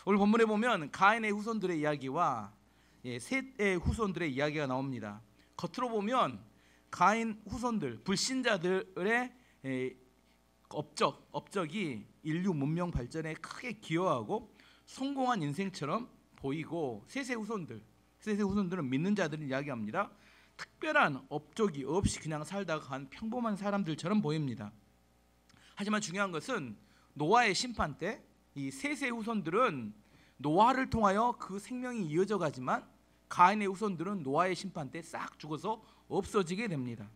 오늘 본문에 보면 가인의 후손들의 이야기와 셋의 후손들의 이야기가 나옵니다. 겉으로 보면 가인 후손들, 불신자들의 업적이 인류 문명 발전에 크게 기여하고 성공한 인생처럼 보이고, 셋의 후손들은 믿는 자들을 이야기합니다. 특별한 업적이 없이 그냥 살다가 간 평범한 사람들처럼 보입니다. 하지만 중요한 것은 노아의 심판 때 이 셋의 후손들은 노아를 통하여 그 생명이 이어져 가지만, 가인의 후손들은 노아의 심판 때 싹 죽어서 없어지게 됩니다.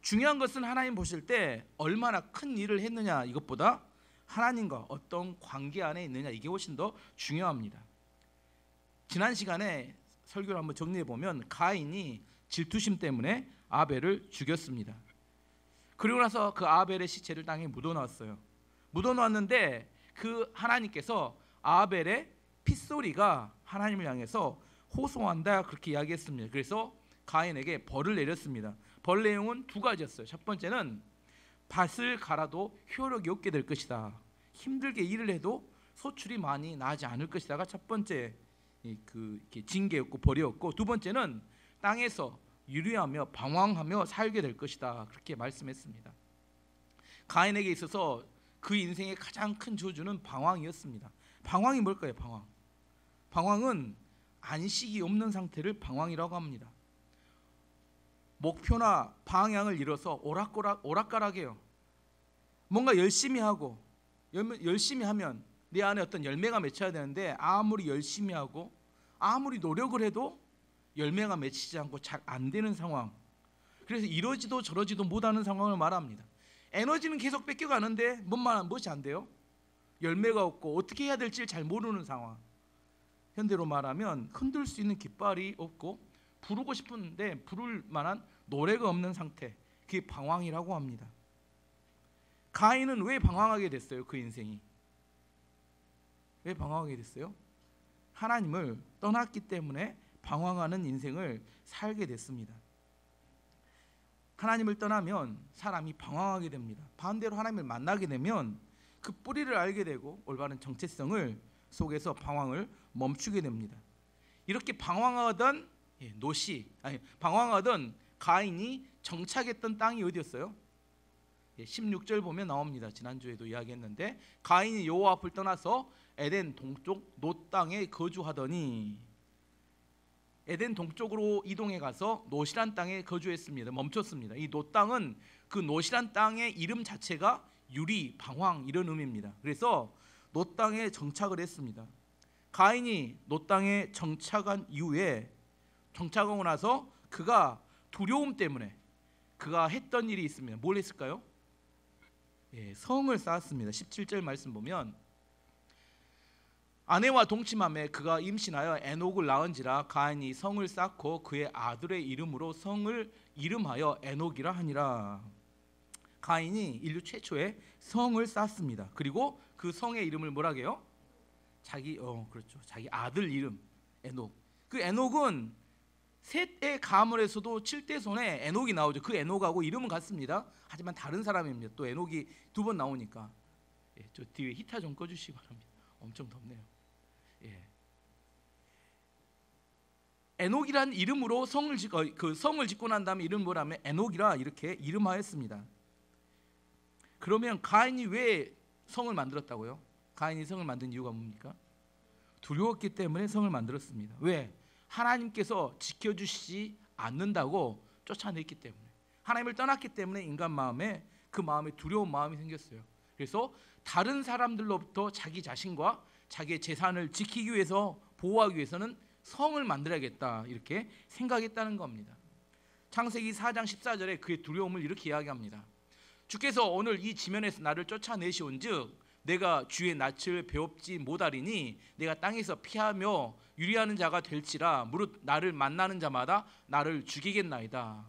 중요한 것은 하나님 보실 때 얼마나 큰 일을 했느냐, 이것보다 하나님과 어떤 관계 안에 있느냐, 이게 훨씬 더 중요합니다. 지난 시간에 설교를 한번 정리해 보면 가인이 질투심 때문에 아벨을 죽였습니다. 그리고 나서 그 아벨의 시체를 땅에 묻어놨어요. 묻어놨는데 그 하나님께서 아벨의 핏소리가 하나님을 향해서 호소한다, 그렇게 이야기했습니다. 그래서 가인에게 벌을 내렸습니다. 벌 내용은 두 가지였어요. 첫 번째는 밭을 갈아도 효력이 없게 될 것이다. 힘들게 일을 해도 소출이 많이 나지 않을 것이다가 첫 번째 징계였고 벌이었고, 두 번째는 땅에서 유리하며 방황하며 살게 될 것이다, 그렇게 말씀했습니다. 가인에게 있어서 그 인생의 가장 큰 저주는 방황이었습니다. 방황이 뭘까요? 방황은 안식이 없는 상태를 방황이라고 합니다. 목표나 방향을 잃어서 오락가락해요. 뭔가 열심히 하고, 열심히 하면 내 안에 어떤 열매가 맺혀야 되는데, 아무리 열심히 하고 아무리 노력을 해도 열매가 맺히지 않고 잘 안 되는 상황, 그래서 이러지도 저러지도 못하는 상황을 말합니다. 에너지는 계속 뺏겨가는데 무엇이 안 돼요? 열매가 없고 어떻게 해야 될지 잘 모르는 상황. 현대로 말하면 흔들 수 있는 깃발이 없고 부르고 싶은데 부를 만한 노래가 없는 상태, 그게 방황이라고 합니다. 가인은 왜 방황하게 됐어요? 그 인생이 왜 방황하게 됐어요? 하나님을 떠났기 때문에 방황하는 인생을 살게 됐습니다. 하나님을 떠나면 사람이 방황하게 됩니다. 반대로 하나님을 만나게 되면 그 뿌리를 알게 되고 올바른 정체성을 속에서 방황을 멈추게 됩니다. 이렇게 방황하던 가인이 정착했던 땅이 어디였어요? 16절 보면 나옵니다. 지난주에도 이야기했는데, 가인이 여호와 앞을 떠나서 에덴 동쪽 놋 땅에 거주하더니, 에덴 동쪽으로 이동해 가서 노시란 땅에 거주했습니다. 멈췄습니다. 이 놋 땅은 그 노시란 땅의 이름 자체가 유리, 방황, 이런 의미입니다. 그래서 놋 땅에 정착을 했습니다. 가인이 놋 땅에 정착한 이후에, 정착하고 나서 그가 두려움 때문에 그가 했던 일이 있습니다. 뭘 했을까요? 성을 쌓았습니다. 17절 말씀 보면, 아내와 동침함에 그가 임신하여 에녹을 낳은지라 가인이 성을 쌓고 그의 아들의 이름으로 성을 이름하여 에녹이라 하니라. 가인이 인류 최초의 성을 쌓습니다. 그리고 그 성의 이름을 뭐라고 해요? 자기 아들 이름 에녹. 그 에녹은 셋의 가문에서도 7대손에 에녹이 나오죠. 그 에녹하고 이름은 같습니다. 하지만 다른 사람입니다. 또 에녹이 두 번 나오니까. 저 뒤에 히터 좀 꺼주시기 바랍니다. 엄청 덥네요. 에녹이란 이름으로 성을 짓고 난 다음에 이름 뭐라면 에녹이라 이렇게 이름하였습니다. 그러면 가인이 왜 성을 만들었다고요? 가인이 성을 만든 이유가 뭡니까? 두려웠기 때문에 성을 만들었습니다. 왜? 하나님께서 지켜주시지 않는다고 쫓아냈기 때문에, 하나님을 떠났기 때문에 인간 마음에 그 마음에 두려운 마음이 생겼어요. 그래서 다른 사람들로부터 자기 자신과 자기의 재산을 지키기 위해서, 보호하기 위해서는 성을 만들어야겠다, 이렇게 생각했다는 겁니다. 창세기 4장 14절에 그의 두려움을 이렇게 이야기합니다. 주께서 오늘 이 지면에서 나를 쫓아내시온즉 내가 주의 낯을 배웁지 못하리니 내가 땅에서 피하며 유리하는 자가 될지라 무릇 나를 만나는 자마다 나를 죽이겠나이다.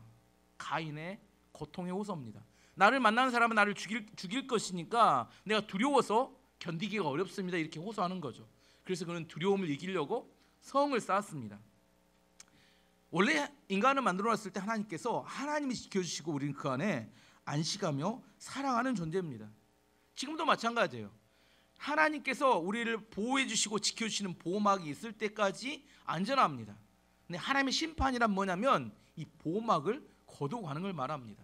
가인의 고통의 호소입니다. 나를 만나는 사람은 나를 죽일 것이니까 내가 두려워서 견디기가 어렵습니다, 이렇게 호소하는 거죠. 그래서 그는 두려움을 이기려고 성을 쌓았습니다. 원래 인간을 만들어놨을 때 하나님께서, 하나님이 지켜주시고 우리는 그 안에 안식하며 사랑하는 존재입니다. 지금도 마찬가지예요. 하나님께서 우리를 보호해 주시고 지켜 주시는 보호막이 있을 때까지 안전합니다. 근데 하나님의 심판이란 뭐냐면 이 보호막을 거두고 가는 걸 말합니다.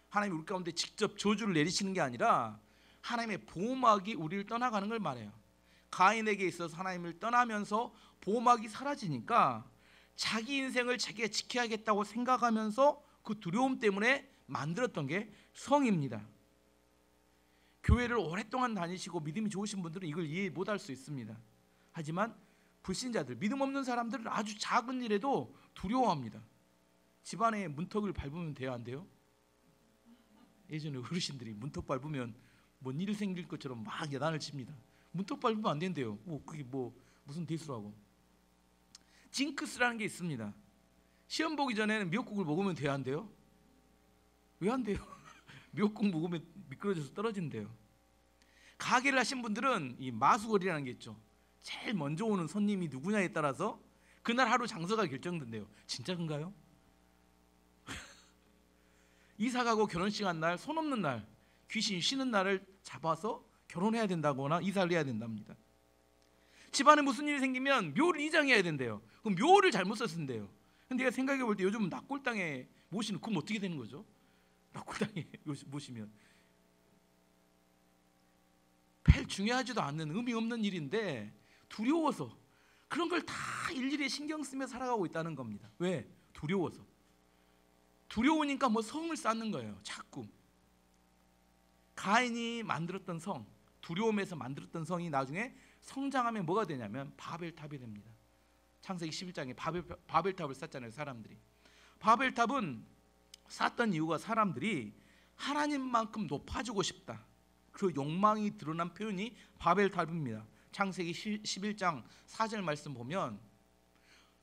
하나님이 우리 가운데 직접 저주를 내리시는 게 아니라 하나님의 보호막이 우리를 떠나가는 걸 말해요. 가인에게 있어서 하나님을 떠나면서 보호막이 사라지니까 자기 인생을 자기가 지켜야겠다고 생각하면서 그 두려움 때문에 만들었던 게 성입니다. 교회를 오랫동안 다니시고 믿음이 좋으신 분들은 이걸 이해 못할 수 있습니다. 하지만 불신자들, 믿음 없는 사람들은 아주 작은 일에도 두려워합니다. 집안에 문턱을 밟으면 돼요, 안 돼요? 예전에 어르신들이 문턱 밟으면 뭔 일 생길 것처럼 막 야단을 칩니다. 문턱 밟으면 안 된대요. 그게 무슨 대수라고. 징크스라는 게 있습니다. 시험 보기 전에는 미역국을 먹으면 돼요, 안 돼요? 왜 안 돼요? 미역국 먹으면 미끄러져서 떨어진대요. 가게를 하신 분들은 이 마수거리라는 게 있죠. 제일 먼저 오는 손님이 누구냐에 따라서 그날 하루 장사가 결정된대요. 진짜 그런가요? 이사 가고 결혼식 한 날, 손 없는 날, 귀신 쉬는 날을 잡아서 결혼해야 된다거나 이사를 해야 된답니다. 집안에 무슨 일이 생기면 묘를 이장해야 된대요. 그럼 묘를 잘못 썼는데요. 근데 내가 생각해 볼 때 요즘 납골당에 모시는, 그럼 어떻게 되는 거죠? 납골당에 모시면 별 중요하지도 않는 의미 없는 일인데 두려워서 그런 걸 다 일일이 신경 쓰며 살아가고 있다는 겁니다. 왜? 두려워서. 두려우니까 성을 쌓는 거예요. 자꾸. 가인이 만들었던 성, 두려움에서 만들었던 성이 나중에 성장하면 뭐가 되냐면 바벨탑이 됩니다. 창세기 11장에 바벨탑을 쌓잖아요, 사람들이. 바벨탑은 쌓던 이유가 사람들이 하나님만큼 높아지고 싶다, 그 욕망이 드러난 표현이 바벨탑입니다. 창세기 11장 4절 말씀 보면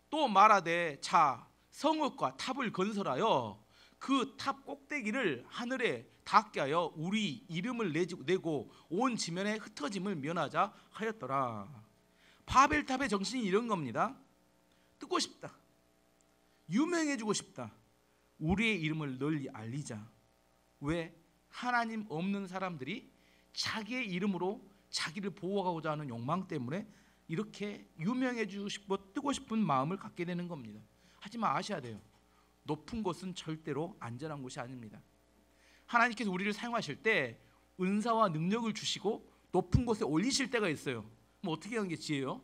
또 말하되 자 성읍과 탑을 건설하여 그 탑 꼭대기를 하늘에 닿게 하여 우리 이름을 내고 온 지면에 흩어짐을 면하자 하였더라. 바벨탑의 정신이 이런 겁니다. 뜨고 싶다, 유명해지고 싶다, 우리의 이름을 널리 알리자. 왜? 하나님 없는 사람들이 자기의 이름으로 자기를 보호하고자 하는 욕망 때문에 이렇게 유명해지고 싶고 뜨고 싶은 마음을 갖게 되는 겁니다. 하지만 아셔야 돼요. 높은 곳은 절대로 안전한 곳이 아닙니다. 하나님께서 우리를 사용하실 때 은사와 능력을 주시고 높은 곳에 올리실 때가 있어요. 어떻게 하는 게 지혜예요?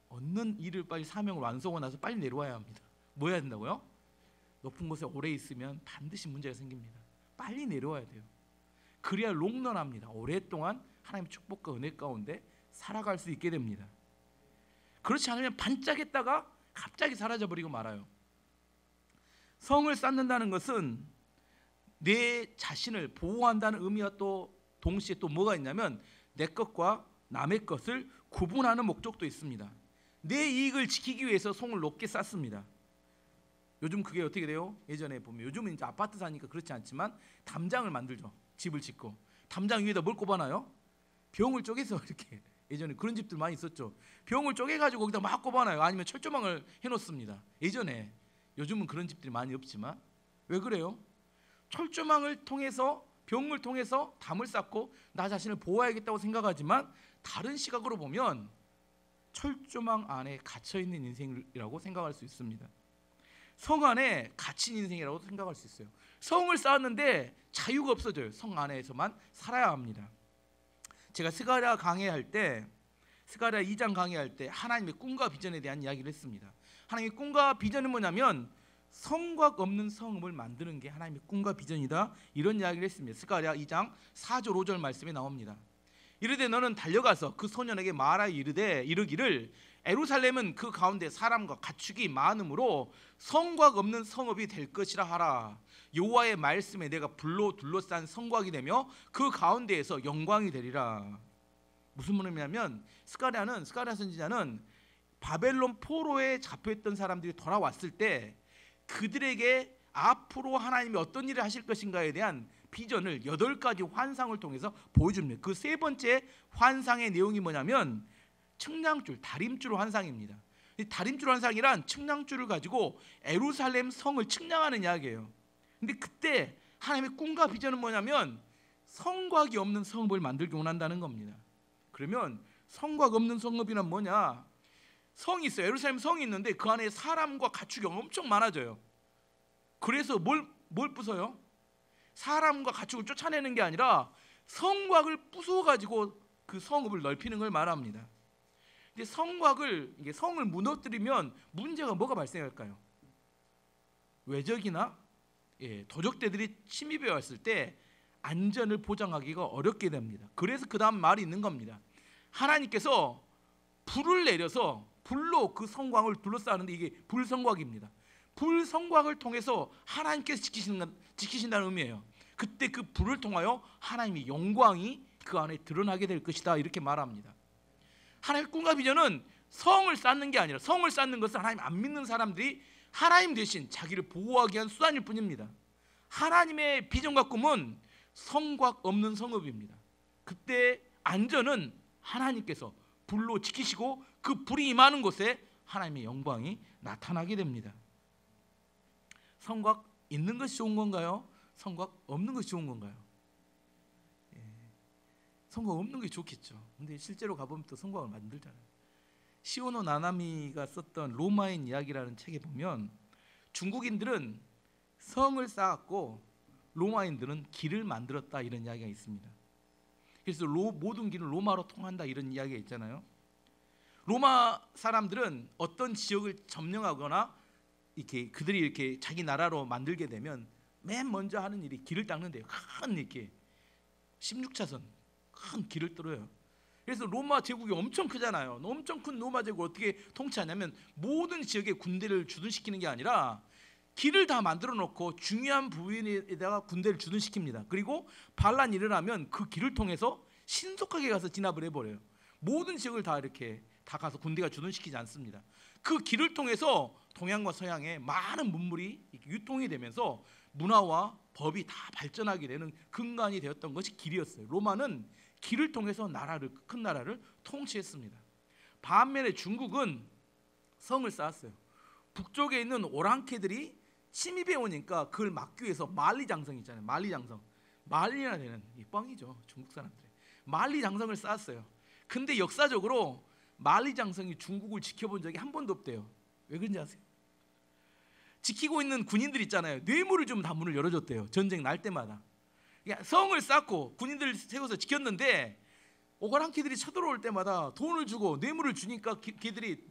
얻는 일을 빨리 사명을 완성하고 나서 빨리 내려와야 합니다. 뭐 해야 된다고요? 높은 곳에 오래 있으면 반드시 문제가 생깁니다. 빨리 내려와야 돼요. 그래야 롱런합니다. 오랫동안 하나님의 축복과 은혜 가운데 살아갈 수 있게 됩니다. 그렇지 않으면 반짝했다가 갑자기 사라져버리고 말아요. 성을 쌓는다는 것은 내 자신을 보호한다는 의미와 또 동시에 또 뭐가 있냐면 내 것과 남의 것을 구분하는 목적도 있습니다. 내 이익을 지키기 위해서 성을 높게 쌓습니다. 요즘 그게 어떻게 돼요? 예전에 보면 요즘은 이제 아파트 사니까 그렇지 않지만 담장을 만들죠. 집을 짓고 담장 위에다 뭘 꼽아놔요? 병을 쪼개서 이렇게. 예전에 그런 집들 많이 있었죠. 병을 쪼개가지고 거기다 막 꼽아놔요. 아니면 철조망을 해놓습니다. 예전에. 요즘은 그런 집들이 많이 없지만. 왜 그래요? 철조망을 통해서, 병을 통해서 담을 쌓고 나 자신을 보호해야겠다고 생각하지만 다른 시각으로 보면 철조망 안에 갇혀있는 인생이라고 생각할 수 있습니다. 성 안에 갇힌 인생이라고 생각할 수 있어요. 성을 쌓았는데 자유가 없어져요. 성 안에서만 살아야 합니다. 제가 스가랴 강의할 때, 스가랴 2장 강의할 때 하나님의 꿈과 비전에 대한 이야기를 했습니다. 하나님의 꿈과 비전은 뭐냐면 성곽 없는 성읍을 만드는 게 하나님의 꿈과 비전이다, 이런 이야기를 했습니다. 스가랴 2장 4절 5절 말씀에 나옵니다. 이르되 너는 달려가서 그 소년에게 말하여 이르기를 예루살렘은 그 가운데 사람과 가축이 많으므로 성곽 없는 성읍이 될 것이라 하라. 여호와의 말씀에 내가 불로 둘러싼 성곽이 되며 그 가운데에서 영광이 되리라. 무슨 말이냐면 스가랴 선지자는 바벨론 포로에 잡혀있던 사람들이 돌아왔을 때 그들에게 앞으로 하나님이 어떤 일을 하실 것인가에 대한 비전을 8가지 환상을 통해서 보여줍니다. 그 세 번째 환상의 내용이 뭐냐면 측량줄, 다림줄 환상입니다. 다림줄 환상이란 측량줄을 가지고 예루살렘 성을 측량하는 이야기예요. 근데 그때 하나님의 꿈과 비전은 뭐냐면 성곽이 없는 성읍을 만들기 원한다는 겁니다. 그러면 성곽 없는 성읍이란 뭐냐? 성이 있어요. 예루살렘 성이 있는데 그 안에 사람과 가축이 엄청 많아져요. 그래서 뭘 부숴요? 사람과 가축을 쫓아내는 게 아니라 성곽을 부숴가지고 그 성읍을 넓히는 걸 말합니다. 근데 이게 성을 무너뜨리면 문제가 뭐가 발생할까요? 외적이나 도적대들이 침입해 왔을 때 안전을 보장하기가 어렵게 됩니다. 그래서 그 다음 말이 있는 겁니다. 하나님께서 불을 내려서 불로 그 성곽을 둘러싸는데 이게 불성곽입니다. 불성곽을 통해서 하나님께서 지키신다는 의미예요. 그때 그 불을 통하여 하나님의 영광이 그 안에 드러나게 될 것이다, 이렇게 말합니다. 하나님의 꿈과 비전은 성을 쌓는 게 아니라, 성을 쌓는 것은 하나님 안 믿는 사람들이 하나님 대신 자기를 보호하기 위한 수단일 뿐입니다. 하나님의 비전과 꿈은 성곽 없는 성읍입니다. 그때 안전은 하나님께서 불로 지키시고 그 불이 임하는 곳에 하나님의 영광이 나타나게 됩니다. 성곽 있는 것이 좋은 건가요? 성곽 없는 것이 좋은 건가요? 성곽 없는 게 좋겠죠. 근데 실제로 가보면 또 성곽을 만들잖아요. 시오노 나나미가 썼던 로마인 이야기라는 책에 보면 중국인들은 성을 쌓았고 로마인들은 길을 만들었다, 이런 이야기가 있습니다. 그래서 모든 길은 로마로 통한다, 이런 이야기가 있잖아요. 로마 사람들은 어떤 지역을 점령하거나 이렇게 그들이 이렇게 자기 나라로 만들게 되면 맨 먼저 하는 일이 길을 닦는데요. 큰 이렇게 16차선 큰 길을 뚫어요. 그래서 로마 제국이 엄청 크잖아요. 엄청 큰 로마 제국을 어떻게 통치하냐면 모든 지역에 군대를 주둔시키는 게 아니라 길을 다 만들어 놓고 중요한 부위에다가 군대를 주둔시킵니다. 그리고 반란이 일어나면 그 길을 통해서 신속하게 가서 진압을 해버려요. 모든 지역을 다 이렇게 다 가서 군대가 주둔시키지 않습니다. 그 길을 통해서 동양과 서양에 많은 문물이 유통이 되면서 문화와 법이 다 발전하게 되는 근간이 되었던 것이 길이었어요. 로마는 길을 통해서 큰 나라를 통치했습니다. 반면에 중국은 성을 쌓았어요. 북쪽에 있는 오랑캐들이 침입해 오니까 그걸 막기 위해서 만리장성 있잖아요. 만리장성, 만리나 되는 이 뻥이죠. 중국 사람들이 만리장성을 쌓았어요. 근데 역사적으로 만리장성이 중국을 지켜본 적이 한 번도 없대요. 왜 그런지 아세요? 지키고 있는 군인들 있잖아요. 뇌물을 좀 다 문을 열어줬대요. 전쟁 날 때마다. 성을 쌓고 군인들을 세워서 지켰는데 오랑캐들이 쳐들어올 때마다 돈을 주고 뇌물을 주니까 걔들이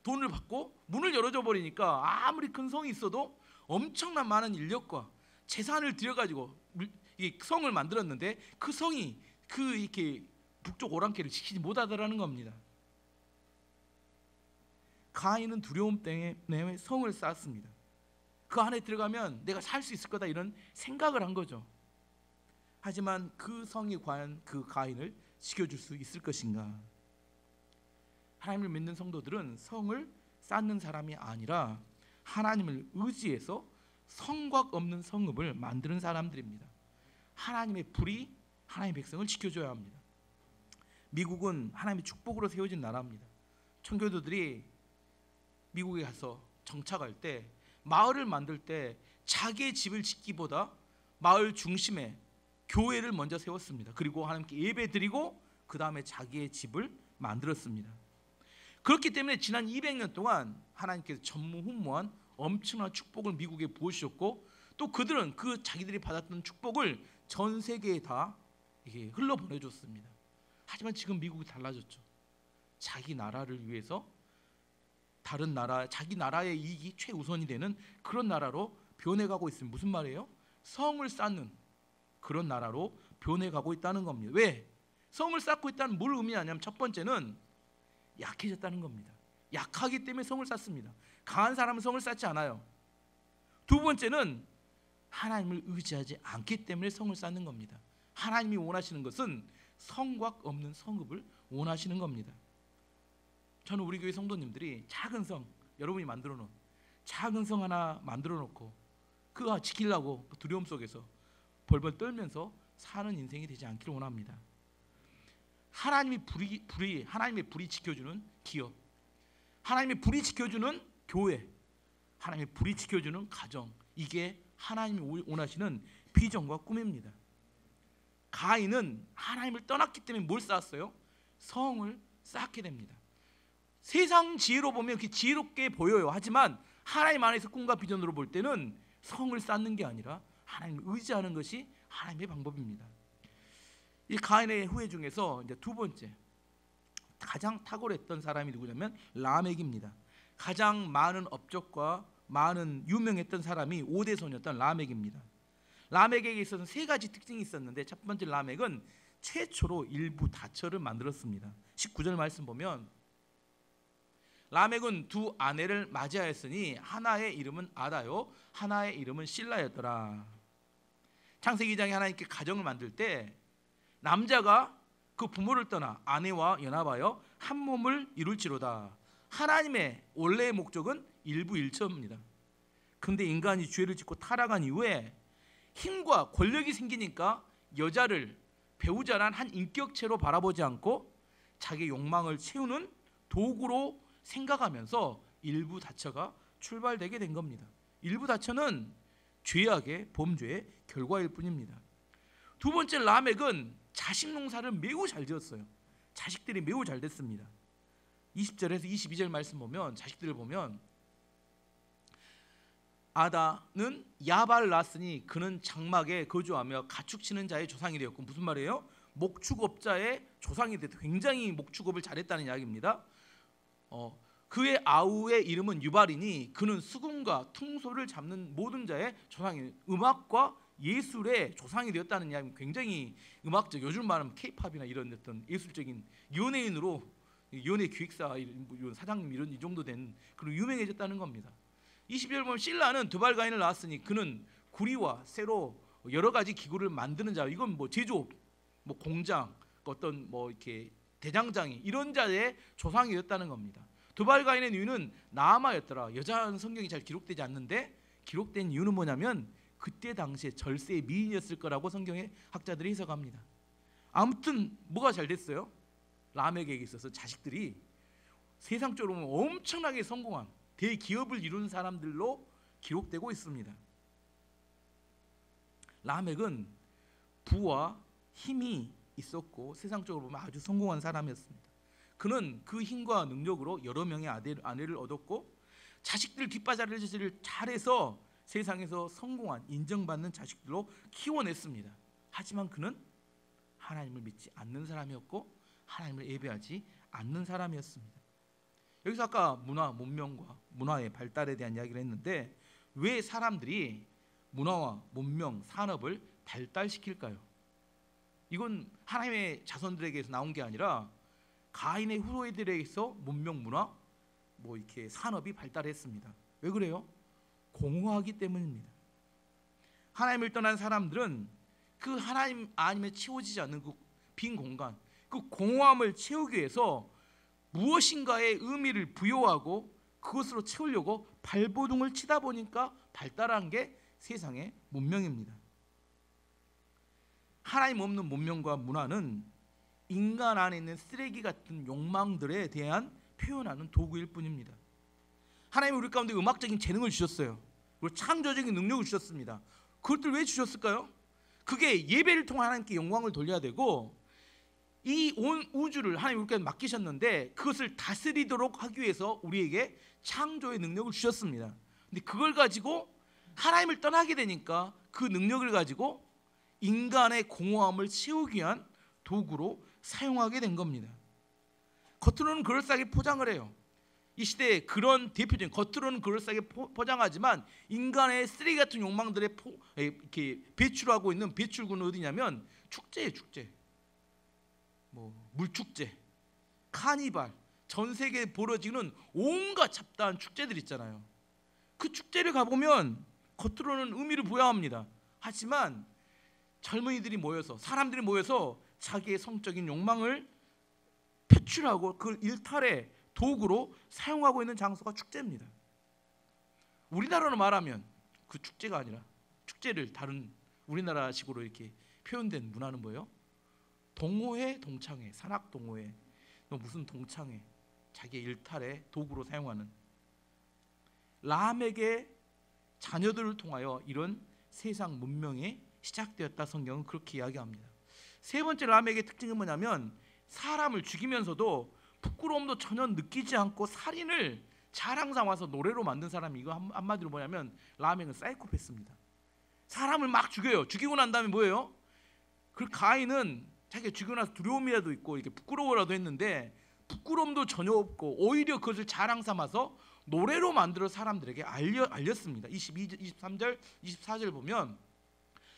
돈을 받고 문을 열어줘 버리니까 아무리 큰 성이 있어도 엄청난 많은 인력과 재산을 들여가지고 이 성을 만들었는데 그 성이 이렇게 북쪽 오랑캐를 지키지 못하더라는 겁니다. 가인은 두려움 때문에 성을 쌓았습니다. 그 안에 들어가면 내가 살 수 있을 거다, 이런 생각을 한 거죠. 하지만 그 성이 과연 그 가인을 지켜줄 수 있을 것인가? 하나님을 믿는 성도들은 성을 쌓는 사람이 아니라 하나님을 의지해서 성곽 없는 성읍을 만드는 사람들입니다. 하나님의 불이 하나님의 백성을 지켜줘야 합니다. 미국은 하나님의 축복으로 세워진 나라입니다. 청교도들이 미국에 가서 정착할 때, 마을을 만들 때 자기의 집을 짓기보다 마을 중심에 교회를 먼저 세웠습니다. 그리고 하나님께 예배 드리고 그 다음에 자기의 집을 만들었습니다. 그렇기 때문에 지난 200년 동안 하나님께서 전무후무한 엄청난 축복을 미국에 부어주셨고, 또 그들은 그 자기들이 받았던 축복을 전 세계에 다 이게 흘러보내줬습니다. 하지만 지금 미국이 달라졌죠. 자기 나라를 위해서 다른 나라, 자기 나라의 이익이 최우선이 되는 그런 나라로 변해가고 있습니다. 무슨 말이에요? 성을 쌓는 그런 나라로 변해가고 있다는 겁니다. 왜? 성을 쌓고 있다는 뭘 의미하냐면, 첫 번째는 약해졌다는 겁니다. 약하기 때문에 성을 쌓습니다. 강한 사람은 성을 쌓지 않아요. 두 번째는 하나님을 의지하지 않기 때문에 성을 쌓는 겁니다. 하나님이 원하시는 것은 성곽 없는 성읍을 원하시는 겁니다. 저는 우리 교회 성도님들이 작은 성, 여러분이 만들어 놓은 작은 성 하나 만들어 놓고 그거 지키려고 두려움 속에서 벌벌 떨면서 사는 인생이 되지 않기를 원합니다. 하나님의 불이 지켜주는 기업, 하나님의 불이 지켜주는 교회, 하나님의 불이 지켜주는 가정, 이게 하나님이 원하시는 비전과 꿈입니다. 가인은 하나님을 떠났기 때문에 뭘 쌓았어요? 성을 쌓게 됩니다. 세상 지혜로 보면 그렇게 지혜롭게 보여요. 하지만 하나님 안에서 꿈과 비전으로 볼 때는 성을 쌓는 게 아니라 하나님을 의지하는 것이 하나님의 방법입니다. 이 가인의 후예 중에서 이제 두 번째 가장 탁월했던 사람이 누구냐면 라멕입니다. 가장 많은 업적과 많은 유명했던 사람이 5대 손이었던 라멕입니다. 라멕에게 있어서는 세 가지 특징이 있었는데, 첫 번째, 라멕은 최초로 일부 다처를 만들었습니다. 19절 말씀 보면 라멕은 두 아내를 맞이하였으니 하나의 이름은 아다요 하나의 이름은 실라였더라. 창세기 2장에 하나님께 가정을 만들 때 남자가 그 부모를 떠나 아내와 연합하여 한 몸을 이룰지로다. 하나님의 원래의 목적은 일부일처입니다. 그런데 인간이 죄를 짓고 타락한 이후에 힘과 권력이 생기니까 여자를 배우자란 한 인격체로 바라보지 않고 자기 욕망을 채우는 도구로 생각하면서 일부 다처가 출발되게 된 겁니다. 일부 다처는 죄악의 범죄의 결과일 뿐입니다. 두 번째, 라멕은 자식 농사를 매우 잘 지었어요. 자식들이 매우 잘 됐습니다. 20절에서 22절 말씀 보면, 자식들을 보면 아다는 야발을 낳았으니 그는 장막에 거주하며 가축 치는 자의 조상이 되었고, 무슨 말이에요? 목축업자의 조상이 됐다. 굉장히 목축업을 잘했다는 이야기입니다. 그의 아우의 이름은 유발이니 그는 수금과 퉁소를 잡는 모든 자의 조상이, 음악과 예술의 조상이 되었다는 이야기. 굉장히 음악적, 요즘 말하면 K-팝이나 이런 어떤 예술적인 연예인으로, 연예 기획사 이런 사장님 이런 이 정도 된 그런 유명해졌다는 겁니다. 20절 보면 실라는 두발가인을 낳았으니 그는 구리와 쇠로 여러 가지 기구를 만드는 자, 이건 뭐 제조업, 뭐 공장, 어떤 뭐 이렇게 대장장이 이런 자의 조상이 되었다는 겁니다. 두발가인의 이유는 나아마였더라. 여자는 성경이 잘 기록되지 않는데 기록된 이유는 뭐냐면 그때 당시에 절세의 미인이었을 거라고 성경의 학자들이 해석합니다. 아무튼 뭐가 잘 됐어요? 라멕에게 있어서 자식들이 세상적으로 보면 엄청나게 성공한 대기업을 이룬 사람들로 기록되고 있습니다. 라멕은 부와 힘이 있었고 세상적으로 보면 아주 성공한 사람이었습니다. 그는 그 힘과 능력으로 여러 명의 아내를 얻었고 자식들 뒷바라지를 잘해서 세상에서 성공한, 인정받는 자식들로 키워냈습니다. 하지만 그는 하나님을 믿지 않는 사람이었고 하나님을 예배하지 않는 사람이었습니다. 여기서 아까 문화, 문명과 문화의 발달에 대한 이야기를 했는데, 왜 사람들이 문화와 문명, 산업을 발달시킬까요? 이건 하나님의 자손들에게서 나온 게 아니라 가인의 후손들에게서 문명, 문화, 뭐 이렇게 산업이 발달했습니다. 왜 그래요? 공허하기 때문입니다. 하나님을 떠난 사람들은 그 하나님 아님에 채워지지 않는 그 빈 공간, 그 공허함을 채우기 위해서 무엇인가의 의미를 부여하고 그것으로 채우려고 발버둥을 치다 보니까 발달한 게 세상의 문명입니다. 하나님 없는 문명과 문화는 인간 안에 있는 쓰레기 같은 욕망들에 대한 표현하는 도구일 뿐입니다. 하나님이 우리 가운데 음악적인 재능을 주셨어요. 그리고 창조적인 능력을 주셨습니다. 그것들 왜 주셨을까요? 그게 예배를 통해 하나님께 영광을 돌려야 되고, 이 온 우주를 하나님 우리에게 맡기셨는데 그것을 다스리도록 하기 위해서 우리에게 창조의 능력을 주셨습니다. 근데 그걸 가지고 하나님을 떠나게 되니까 그 능력을 가지고 인간의 공허함을 채우기 위한 도구로 사용하게 된 겁니다. 겉으로는 그럴싸하게 포장을 해요. 이 시대에 그런 대표적인, 겉으로는 그럴싸하게 포장하지만 인간의 쓰레기 같은 욕망들에 이렇게 배출하고 있는 배출구는 어디냐면 축제예요. 축제. 뭐 물축제, 카니발, 전 세계에 벌어지는 온갖 잡다한 축제들 있잖아요. 그 축제를 가보면 겉으로는 의미를 부여합니다. 하지만 젊은이들이 모여서, 사람들이 모여서 자기의 성적인 욕망을 표출하고 그걸 일탈의 도구로 사용하고 있는 장소가 축제입니다. 우리나라로 말하면 그 축제가 아니라, 축제를 다른 우리나라식으로 이렇게 표현된 문화는 뭐예요? 동호회, 동창회, 산악 동호회, 너 무슨 동창회, 자기의 일탈의 도구로 사용하는. 라멕의 자녀들을 통하여 이런 세상 문명이 시작되었다. 성경은 그렇게 이야기합니다. 세 번째 라멕의 특징은 뭐냐면 사람을 죽이면서도 부끄러움도 전혀 느끼지 않고 살인을 자랑 삼아서 노래로 만든 사람이 이거 한마디로 뭐냐면 라멕은 사이코패스입니다. 사람을 막 죽여요. 죽이고 난 다음에 뭐예요? 그 가인은 자기가 죽이고 나서 두려움이라도 있고 이렇게 부끄러워라도 했는데 부끄러움도 전혀 없고 오히려 그것을 자랑 삼아서 노래로 만들어 사람들에게 알렸습니다. 23절 24절 보면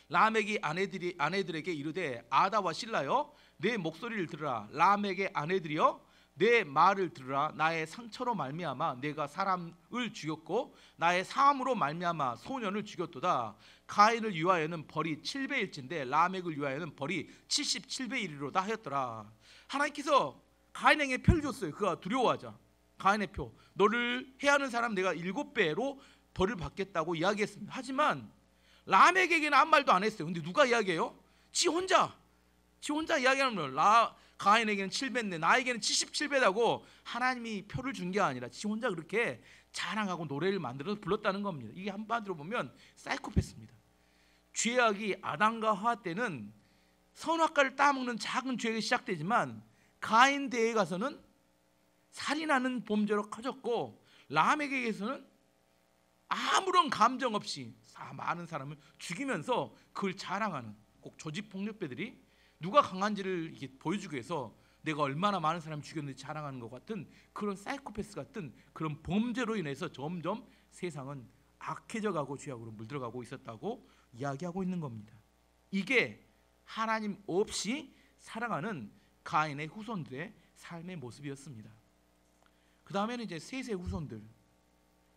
라멕이 아내들에게 이르되 아다와 실라여 내 목소리를 들으라. 라멕의 아내들이여 내 말을 들으라. 나의 상처로 말미암아 내가 사람을 죽였고 나의 사함으로 말미암아 소년을 죽였도다. 가인을 위하여는 벌이 7배일진데 라멕을 위하여는 벌이 77배이리로다 하였더라. 하나님께서 가인에게 표를 줬어요. 그가 두려워하자. 가인의 표, 너를 해하는 사람 내가 7배로 벌을 받겠다고 이야기했습니다. 하지만 라멕에게는 아무 말도 안 했어요. 근데 누가 이야기해요? 지 혼자 이야기하는 거예요. 가인에게는 7배인데 나에게는 77배라고 하나님이 표를 준 게 아니라 지 혼자 그렇게 자랑하고 노래를 만들어서 불렀다는 겁니다. 이게 한마디로 보면 사이코패스입니다. 죄악이 아담과 하와 때는 선악과를 따먹는 작은 죄가 시작되지만 가인 때에 가서는 살인하는 범죄로 커졌고 라멕에게서는 아무런 감정 없이 많은 사람을 죽이면서 그걸 자랑하는, 꼭 조직폭력배들이 누가 강한지를 이렇게 보여주기 위해서 내가 얼마나 많은 사람을 죽였는지 자랑하는 것 같은 그런 사이코패스 같은 그런 범죄로 인해서 점점 세상은 악해져 가고 죄악으로 물들어가고 있었다고 이야기하고 있는 겁니다. 이게 하나님 없이 살아가는 가인의 후손들의 삶의 모습이었습니다. 그 다음에는 이제 셋의 후손들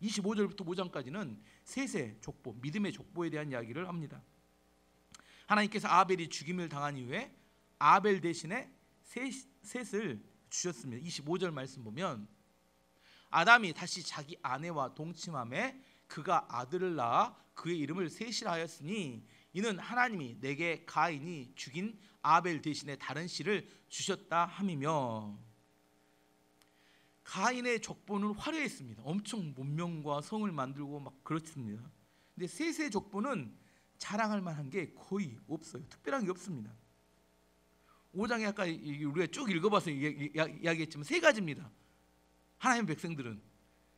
25절부터 5장까지는 셋의 족보, 믿음의 족보에 대한 이야기를 합니다. 하나님께서 아벨이 죽임을 당한 이후에 아벨 대신에 셋을 주셨습니다. 25절 말씀 보면 아담이 다시 자기 아내와 동침함에 그가 아들을 낳아 그의 이름을 셋이라 하였으니 이는 하나님이 내게 가인이 죽인 아벨 대신에 다른 씨를 주셨다 함이며, 가인의 족보는 화려했습니다. 엄청 문명과 성을 만들고 막 그렇습니다. 근데 셋의 족보는 자랑할 만한 게 거의 없어요. 특별한 게 없습니다. 5장에 아까 우리가 쭉 읽어봐서 이야기했지만 세 가지입니다. 하나님의 백성들은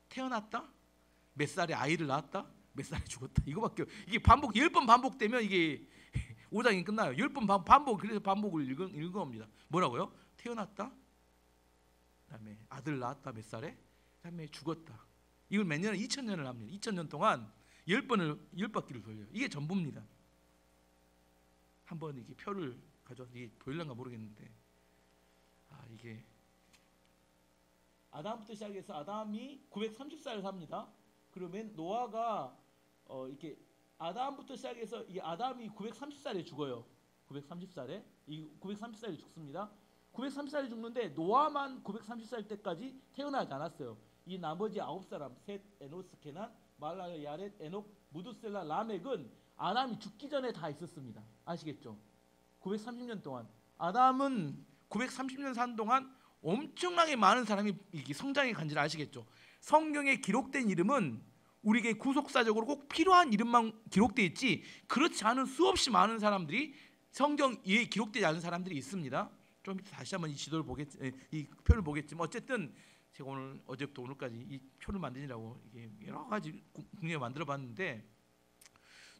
태어났다, 몇 살에 아이를 낳았다, 몇 살에 죽었다. 이거밖에. 이게 반복 10번 반복되면 이게 5장이 끝나요. 10번 반복. 그래서 반복을 읽은 겁니다. 뭐라고요? 태어났다, 그다음에 아들 낳았다 몇 살에, 그다음에 죽었다. 이걸 몇 년을 2000년을 합니다. 2000년 동안 10바퀴를 돌려요. 이게 전부입니다. 한번 이게 표를 가져와서 이게 보일란가 모르겠는데, 이게 아담부터 시작해서 아담이 930살을 삽니다. 그러면 노아가 이렇게 아담부터 시작해서 이 아담이 930살에 죽어요. 930살에 이 930살에 죽습니다. 930살에 죽는데 노아만 930살 때까지 태어나지 않았어요. 이 나머지 9사람 셋, 에노스, 케난, 말라, 야렛, 에녹, 무두셀라, 라멕은 아담이 죽기 전에 다 있었습니다. 아시겠죠? 930년 동안 아담은 930년 산 동안 엄청나게 많은 사람이 성장해 간지를 아시겠죠? 성경에 기록된 이름은 우리에게 구속사적으로 꼭 필요한 이름만 기록되어 있지 그렇지 않은 수없이 많은 사람들이 성경에 기록되지 않은 사람들이 있습니다. 좀 이따 다시 한번 이 지도를 이 표를 보겠지만 어쨌든 제가 오늘 어제부터 오늘까지 이 표를 만드느라고 이게 여러 가지 국리에 만들어봤는데,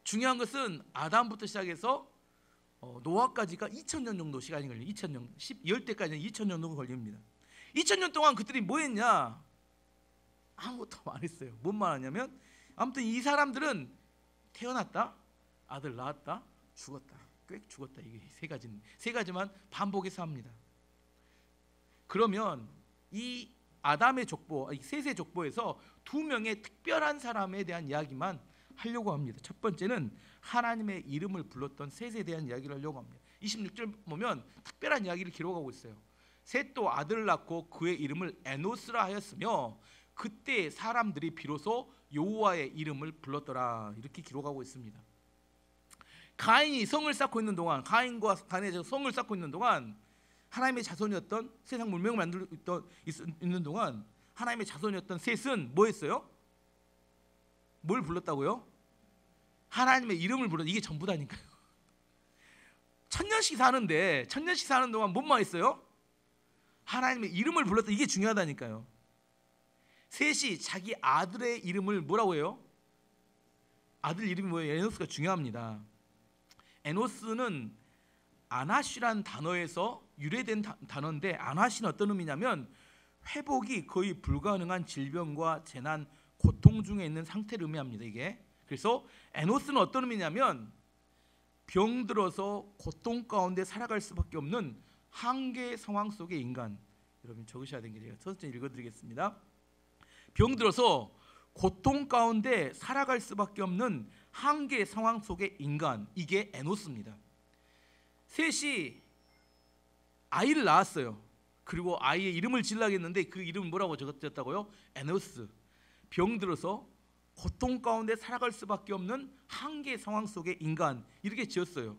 중요한 것은 아담부터 시작해서 노아까지가 2000년 정도 시간이 걸려요. 2000년, 10대까지는 2000년 정도 걸립니다. 2000년 동안 그들이 뭐 했냐? 아무것도 안 했어요. 뭔만 하냐면 아무튼 이 사람들은 태어났다, 아들 낳았다, 죽었다, 꽤 죽었다. 이게 세 가지만 반복해서 합니다. 그러면 이 아담의 족보, 셋의 족보에서 두 명의 특별한 사람에 대한 이야기만 하려고 합니다. 첫 번째는 하나님의 이름을 불렀던 셋에 대한 이야기를 하려고 합니다. 26절 보면 특별한 이야기를 기록하고 있어요. 셋도 아들을 낳고 그의 이름을 에노스라 하였으며 그때 사람들이 비로소 여호와의 이름을 불렀더라. 이렇게 기록하고 있습니다. 가인이 성을 쌓고 있는 동안, 가인과 가인의 성을 쌓고 있는 동안 하나님의 자손이었던, 세상 문명을 만들고 있는 동안 하나님의 자손이었던 셋은 뭐 했어요? 뭘 불렀다고요? 하나님의 이름을 불렀. 이게 전부다니까요. 천년씩 사는 동안 뭐만 했어요? 하나님의 이름을 불렀다. 이게 중요하다니까요. 셋이 자기 아들의 이름을 뭐라고 해요? 아들 이름이 뭐예요? 에노스가 중요합니다. 에노스는 아나시란 단어에서 유래된 단어인데, 아나시는 어떤 의미냐면 회복이 거의 불가능한 질병과 재난, 고통 중에 있는 상태를 의미합니다. 이게 그래서 에노스는 어떤 의미냐면 병들어서 고통 가운데 살아갈 수밖에 없는 한계 상황 속의 인간. 여러분 적으셔야 되는 게 제가 천천히 읽어드리겠습니다. 병들어서 고통 가운데 살아갈 수밖에 없는 한계 상황 속의 인간, 이게 에노스입니다. 셋이 아이를 낳았어요. 그리고 아이의 이름을 지으려고 했는데 그 이름은 뭐라고 적었다고요? 에노스. 병들어서 고통 가운데 살아갈 수밖에 없는 한계 상황 속의 인간, 이렇게 지었어요.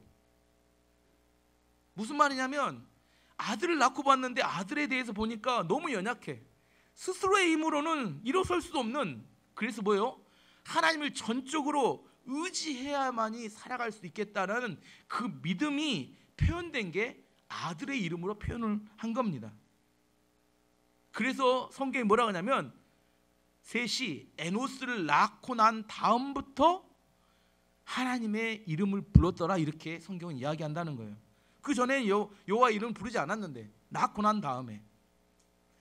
무슨 말이냐면 아들을 낳고 봤는데 아들에 대해서 보니까 너무 연약해. 스스로의 힘으로는 일어설 수도 없는, 그래서 뭐예요? 하나님을 전적으로 의지해야만이 살아갈 수 있겠다는 그 믿음이 표현된 게 아들의 이름으로 표현을 한 겁니다. 그래서 성경이 뭐라고 하냐면 셋이 에노스를 낳고 난 다음부터 하나님의 이름을 불렀더라, 이렇게 성경은 이야기한다는 거예요. 그 전에 여호와의 이름을 부르지 않았는데 낳고 난 다음에.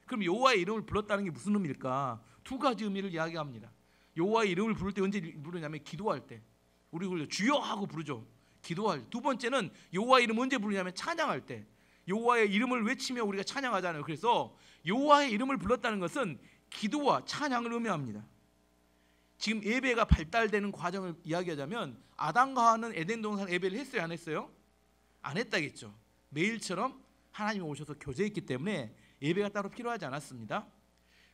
그럼 여호와의 이름을 불렀다는 게 무슨 의미일까? 두 가지 의미를 이야기합니다. 여호와의 이름을 부를 때 언제 부르냐면 기도할 때. 우리 주여 하고 부르죠. 기도할 때. 두 번째는 여호와의 이름 언제 부르냐면 찬양할 때. 여호와의 이름을 외치며 우리가 찬양하잖아요. 그래서 여호와의 이름을 불렀다는 것은 기도와 찬양을 의미합니다. 지금 예배가 발달되는 과정을 이야기하자면 아담과 하와는 에덴 동산 예배를 했어요, 안 했어요? 안 했다겠죠. 매일처럼 하나님이 오셔서 교제했기 때문에 예배가 따로 필요하지 않았습니다.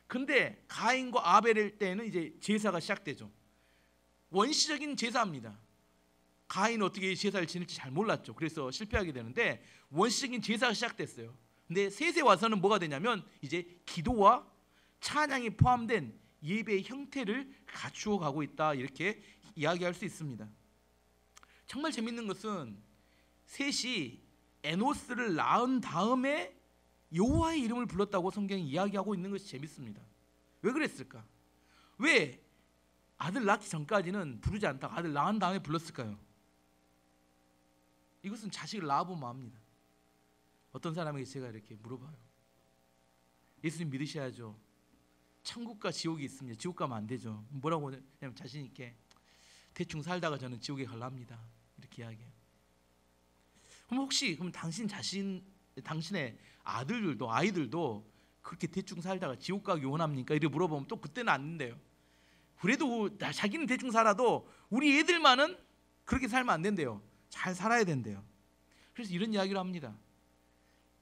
근데 가인과 아벨의 때는 이제 제사가 시작되죠. 원시적인 제사입니다. 가인은 어떻게 제사를 지낼지 잘 몰랐죠. 그래서 실패하게 되는데 원시적인 제사가 시작됐어요. 근데 셋에 와서는 뭐가 되냐면 이제 기도와 찬양이 포함된 예배의 형태를 갖추어 가고 있다, 이렇게 이야기할 수 있습니다. 정말 재밌는 것은 셋이 에노스를 낳은 다음에 여호와의 이름을 불렀다고 성경이 이야기하고 있는 것이 재밌습니다. 왜 그랬을까? 왜 아들 낳기 전까지는 부르지 않다가 아들 낳은 다음에 불렀을까요? 이것은 자식을 낳아보면 압니다. 어떤 사람에게 제가 이렇게 물어봐요. 예수님 믿으셔야죠. 천국과 지옥이 있습니다. 지옥 가면 안 되죠. 뭐라고 하냐면 자신 있게 대충 살다가 저는 지옥에 갈랍니다, 이렇게 이야기해요. 그럼 혹시 당신의 아이들도 그렇게 대충 살다가 지옥 가기 원합니까? 이렇게 물어보면 또 그때는 안 된대요. 그래도 자기는 대충 살아도 우리 애들만은 그렇게 살면 안 된대요. 잘 살아야 된대요. 그래서 이런 이야기를 합니다.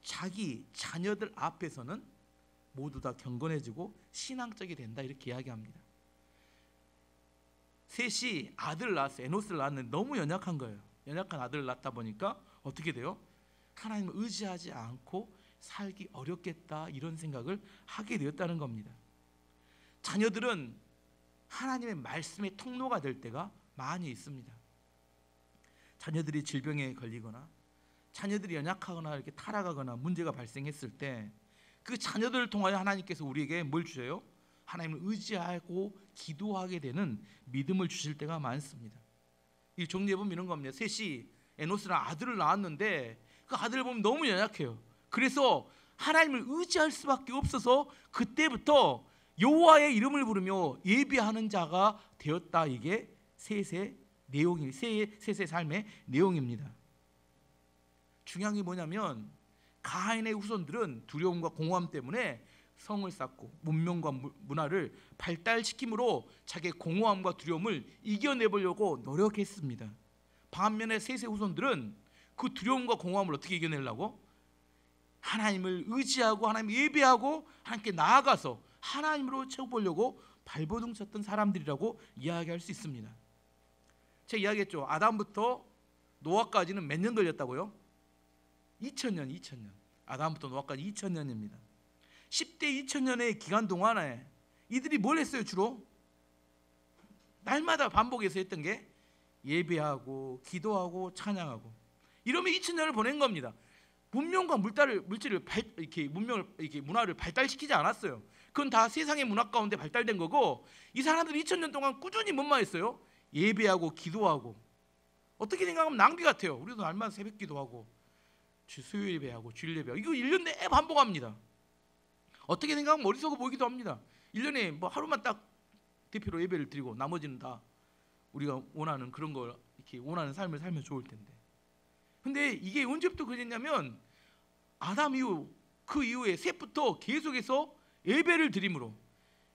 자기 자녀들 앞에서는 모두 다 경건해지고 신앙적이 된다, 이렇게 이야기합니다. 셋이 아들을 낳았어요. 에노스를 낳았는데 너무 연약한 거예요. 연약한 아들을 낳다 보니까 어떻게 돼요? 하나님을 의지하지 않고 살기 어렵겠다, 이런 생각을 하게 되었다는 겁니다. 자녀들은 하나님의 말씀의 통로가 될 때가 많이 있습니다. 자녀들이 질병에 걸리거나 자녀들이 연약하거나 이렇게 타락하거나 문제가 발생했을 때 그 자녀들을 통하여 하나님께서 우리에게 뭘 주셔요? 하나님을 의지하고 기도하게 되는 믿음을 주실 때가 많습니다. 이 정리해보면 이런 겁니다. 셋이 에노스랑 아들을 낳았는데 그 아들을 보면 너무 연약해요. 그래서 하나님을 의지할 수밖에 없어서 그때부터 여호와의 이름을 부르며 예배하는 자가 되었다, 이게 셋의 삶의 내용입니다. 중요한 게 뭐냐면 가인의 후손들은 두려움과 공허함 때문에 성을 쌓고 문명과 문화를 발달시킴으로 자기의 공허함과 두려움을 이겨내보려고 노력했습니다. 반면에 셋의 후손들은 그 두려움과 공허함을 어떻게 이겨내려고? 하나님을 의지하고 하나님 예배하고 하나님께 나아가서 하나님으로 채워보려고 발버둥 쳤던 사람들이라고 이야기할 수 있습니다. 제가 이야기했죠. 아담부터 노아까지는 몇 년 걸렸다고요? 2000년. 아담부터 노아까지 2000년입니다. 10대 2000년의 기간 동안에 이들이 뭘 했어요? 주로 날마다 반복해서 했던 게 예배하고 기도하고 찬양하고, 이러면 2000년을 보낸 겁니다. 문명과 물질을 이렇게 문명을 이렇게 문화를 발달시키지 않았어요. 그건 다 세상의 문화 가운데 발달된 거고, 이 사람들이 2000년 동안 꾸준히 뭐만 했어요? 예배하고 기도하고. 어떻게 생각하면 낭비 같아요. 우리도 날마다 새벽 기도하고 수요일 예배하고 주일 예배하고 이거 1년 내내 반복합니다. 어떻게 생각하면 머릿속에 보이기도 합니다. 1년에 뭐 하루만 딱 대표로 예배를 드리고 나머지는 다 우리가 원하는 그런 걸 이렇게 원하는 삶을 살면 좋을 텐데. 근데 이게 언제부터 그랬냐면 아담 이후, 그 이후에 셋부터 계속해서 예배를 드림으로,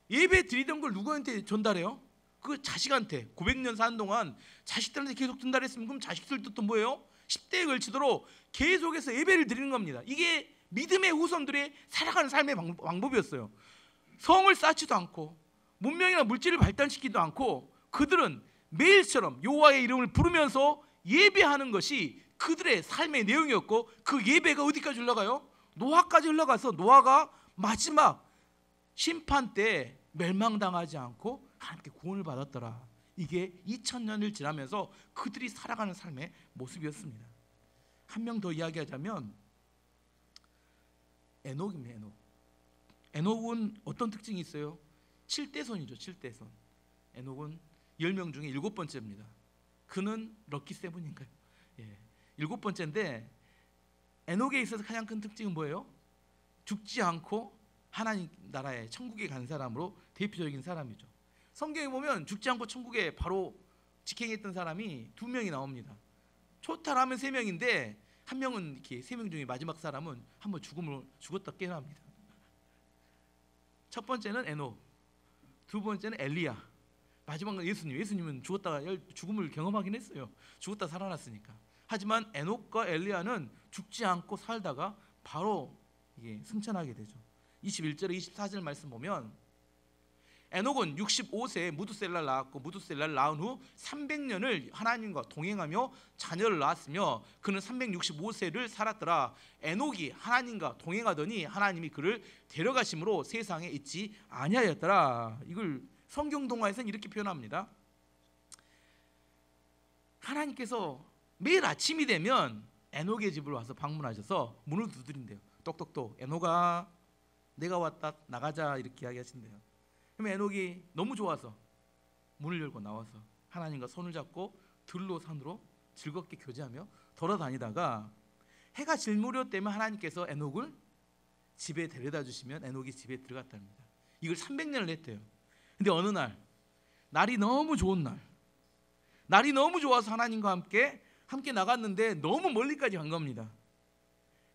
예배 드리던 걸 누구한테 전달해요? 그 자식한테 900년 사는 동안 자식들한테 계속 전달했으면 그럼 자식들도 또 뭐예요? 10대에 걸치도록 계속해서 예배를 드리는 겁니다. 이게 믿음의 후손들의 살아가는 삶의 방법이었어요. 성을 쌓지도 않고 문명이나 물질을 발달시키지도 않고 그들은 매일처럼 여호와의 이름을 부르면서 예배하는 것이 그들의 삶의 내용이었고, 그 예배가 어디까지 흘러가요? 노아까지 흘러가서 노아가 마지막 심판 때 멸망당하지 않고 하나님께 구원을 받았더라. 이게 2000년을 지나면서 그들이 살아가는 삶의 모습이었습니다. 한 명 더 이야기하자면 에녹입니다. 에녹은 어떤 특징이 있어요? 7대손이죠. 7대손. 에녹은 10명 중에 7번째입니다. 그는 럭키 세븐인가요? 예, 7번째인데 에녹에 있어서 가장 큰 특징은 뭐예요? 죽지 않고 하나님 나라에 천국에 간 사람으로 대표적인 사람이죠. 성경에 보면 죽지 않고 천국에 바로 직행했던 사람이 2명이 나옵니다. 초탈하면 3명인데 한 명은 이렇게 3명 중에 마지막 사람은 한번 죽었다 깨어납니다. 첫 번째는 에녹, 두 번째는 엘리야, 마지막은 예수님. 예수님은 죽었다가 죽음을 경험하긴 했어요. 죽었다 살아났으니까. 하지만 에녹과 엘리야는 죽지 않고 살다가 바로 이게 승천하게 되죠. 21절에 24절 말씀 보면 에녹은 65세에 무두셀라를 낳았고 무두셀라를 낳은 후 300년을 하나님과 동행하며 자녀를 낳았으며 그는 365세를 살았더라. 에녹이 하나님과 동행하더니 하나님이 그를 데려가심으로 세상에 있지 아니하였더라. 이걸 성경 동화에서는 이렇게 표현합니다. 하나님께서 매일 아침이 되면 에녹의 집으로 와서 방문하셔서 문을 두드린대요. 똑똑똑, 에녹아 내가 왔다, 나가자, 이렇게 이야기하신대요. 그러면 에녹이 너무 좋아서 문을 열고 나와서 하나님과 손을 잡고 들로 산으로 즐겁게 교제하며 돌아다니다가 해가 질 무렵 되면 하나님께서 에녹을 집에 데려다 주시면 에녹이 집에 들어갔답니다. 이걸 300년을 했대요. 근데 어느 날 날이 너무 좋은 날이 너무 좋아서 하나님과 함께 나갔는데 너무 멀리까지 간 겁니다.